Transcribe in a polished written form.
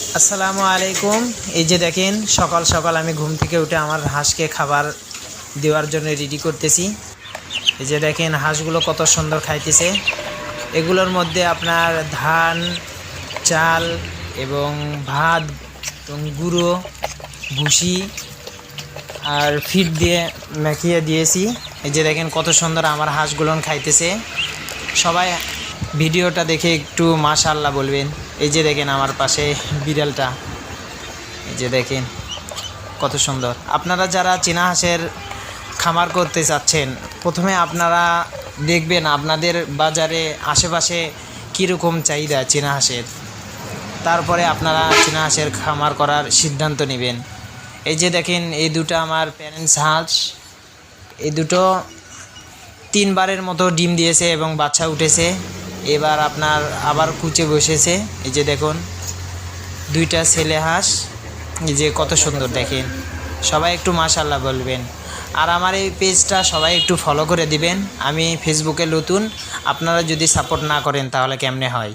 আসসালামু আলাইকুম। এই যে দেখেন, সকাল সকাল আমি ঘুম থেকে উঠে আমার হাঁসকে খাবার দেওয়ার জন্য রেডি করতেছি। এই যে দেখেন হাঁসগুলো কত সুন্দর খাইতেছে। এগুলোর মধ্যে আপনার ধান, চাল এবং ভাত এবং গুঁড়ো ভুসি আর ফিড দিয়ে মাখিয়ে দিয়েছি। এই যে দেখেন কত সুন্দর আমার হাঁসগুলো খাইতেছে। সবাই ভিডিওটা দেখে একটু মাশাআল্লাহ বলবেন। এই যে দেখেন আমার পাশে বিড়ালটা, এই যে দেখেন কত সুন্দর। আপনারা যারা চীনা হাঁসের খামার করতে চাচ্ছেন, প্রথমে আপনারা দেখবেন আপনাদের বাজারে আশেপাশে কীরকম চাহিদা চীনা হাঁসের, তারপরে আপনারা চীনা হাঁসের খামার করার সিদ্ধান্ত নেবেন। এই যে দেখেন এই দুটো আমার প্যারেন্টস হাঁস, এই দুটো 3 বারের মতো ডিম দিয়েছে এবং বাচ্চা উঠেছে। এবার আপনার আবার কুচে বসেছে। এই যে দেখুন 2টা ছেলে হাঁস, এই যে কত সুন্দর দেখেন। সবাই একটু মাশাআল্লাহ বলবেন। আর আমার এই পেজটা সবাই একটু ফলো করে দিবেন। আমি ফেসবুকে নতুন, আপনারা যদি সাপোর্ট না করেন তাহলে কেমনে হয়।